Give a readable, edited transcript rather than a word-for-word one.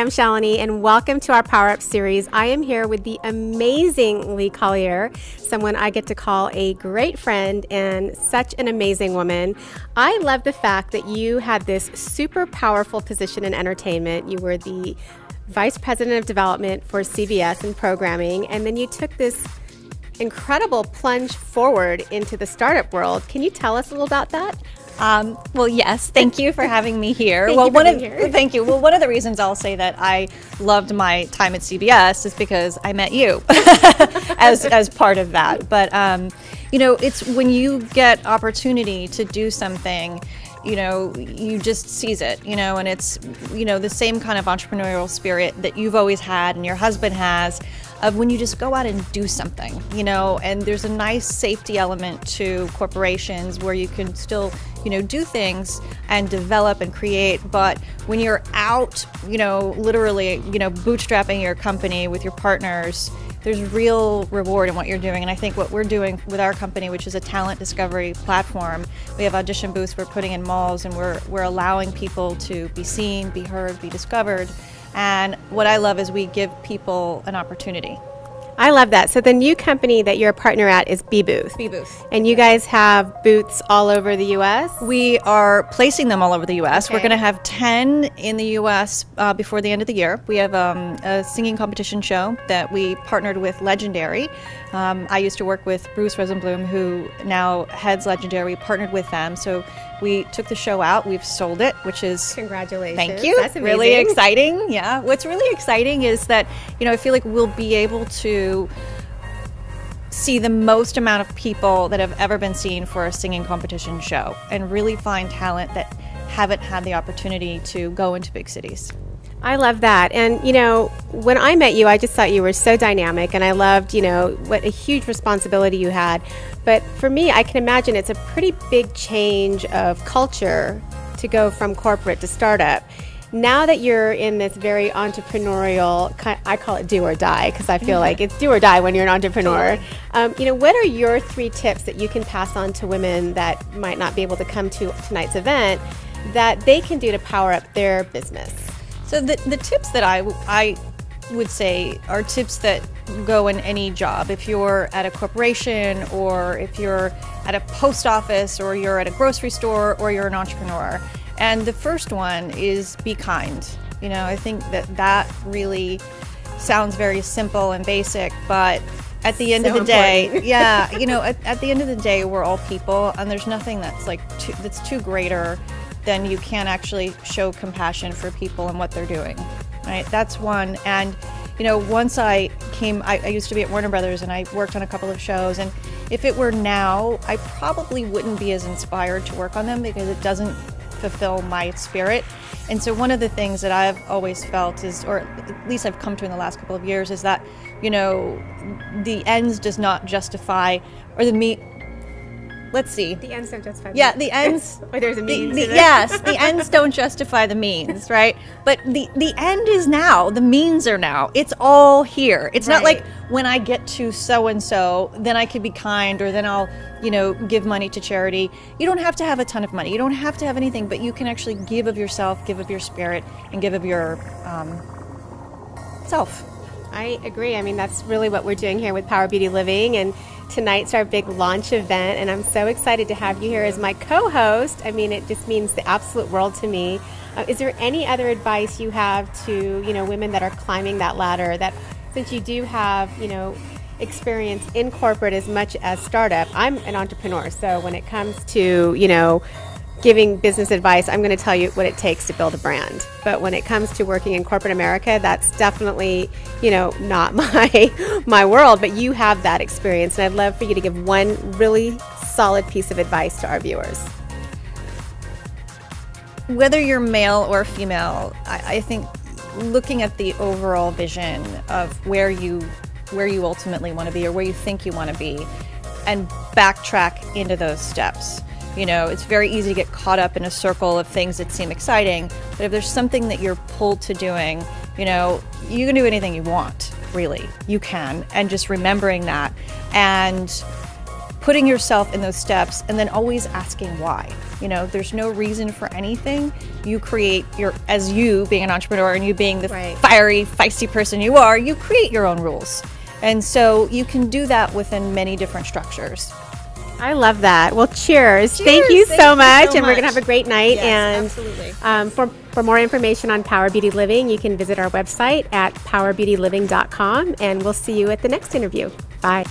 I'm Shalini, and welcome to our Power Up series. I am here with the amazing Leigh Collier, someone I get to call a great friend and such an amazing woman. I love the fact that you had this super powerful position in entertainment. You were the Vice President of Development for CBS and programming, and then you took this incredible plunge forward into the startup world. Can you tell us a little about that? Well, yes. Thank you for having me here. Thank you. Well, one of the reasons I'll say that I loved my time at CBS is because I met you as part of that. But you know, it's when you get opportunity to do something, you know, you just seize it, you know, and it's, you know, the same kind of entrepreneurial spirit that you've always had and your husband has, of when you just go out and do something, you know, and there's a nice safety element to corporations where you can still, you know, do things and develop and create. But when you're out, you know, literally, you know, bootstrapping your company with your partners, there's real reward in what you're doing. And I think what we're doing with our company, which is a talent discovery platform, we have audition booths we're putting in malls, and we're allowing people to be seen, be heard, be discovered. And what I love is we give people an opportunity. I love that. So the new company that you're a partner at is B-Booth. B-Booth. And you guys have booths all over the U.S.? We are placing them all over the U.S. Okay. We're going to have 10 in the U.S. Before the end of the year. We have a singing competition show that we partnered with Legendary. I used to work with Bruce Rosenblum, who now heads Legendary. We partnered with them. So we took the show out. We've sold it, which is... Congratulations. Thank you. That's amazing. Really exciting. Yeah. What's really exciting is that, you know, I feel like we'll be able to see the most amount of people that have ever been seen for a singing competition show and really find talent that haven't had the opportunity to go into big cities. I love that. And, you know, when I met you, I just thought you were so dynamic, and I loved, you know, what a huge responsibility you had. But for me, I can imagine it's a pretty big change of culture to go from corporate to startup. Now that you're in this very entrepreneurial, I call it do or die, because I feel like it's do or die when you're an entrepreneur. You know, what are your 3 tips that you can pass on to women that might not be able to come to tonight's event that they can do to power up their business? So the tips that I would say are tips that go in any job. If you're at a corporation, or if you're at a post office, or you're at a grocery store, or you're an entrepreneur. And the first one is be kind. You know, I think that really sounds very simple and basic, but at the end of the day, yeah, you know, at the end of the day, we're all people, and there's nothing that's like that's too greater than you can actually show compassion for people and what they're doing, right? That's one. And, you know, once I used to be at Warner Brothers, and I worked on a couple of shows, and if it were now, I probably wouldn't be as inspired to work on them because it doesn't fulfill my spirit. And so one of the things that I've always felt is, or at least I've come to in the last couple of years, is that, you know, the ends does not justify, or let's see. The ends don't justify the means. Yeah, the ends. Or there's a means. Yes, the ends don't justify the means, right? But the end is now. The means are now. It's all here. It's not like when I get to so-and-so, then I could be kind, or then I'll, you know, give money to charity. You don't have to have a ton of money. You don't have to have anything, but you can actually give of yourself, give of your spirit, and give of your self. I agree. I mean, that's really what we're doing here with Power Beauty Living, and tonight's our big launch event, and I'm so excited to have you here as my co-host. I mean, it just means the absolute world to me. Is there any other advice you have to, you know, women that are climbing that ladder, that since you do have, you know, experience in corporate as much as startup? I'm an entrepreneur, so when it comes to, you know, giving business advice, I'm going to tell you what it takes to build a brand. But when it comes to working in corporate America, that's definitely, you know, not my world, but you have that experience. And I'd love for you to give one really solid piece of advice to our viewers. Whether you're male or female, I think looking at the overall vision of where you ultimately want to be, or where you think you want to be, and backtrack into those steps. You know, it's very easy to get caught up in a circle of things that seem exciting, but if there's something that you're pulled to doing, you know, you can do anything you want, really. You can. And just remembering that, and putting yourself in those steps and then always asking why. You know, there's no reason for anything. You create as you being an entrepreneur and you being the fiery, feisty person you are, you create your own rules. And so you can do that within many different structures. I love that. Well, cheers. Cheers. Thank you so much. And we're much. going to have a great night. Yes, and absolutely. For more information on Power Beauty Living, you can visit our website at powerbeautyliving.com. And we'll see you at the next interview. Bye.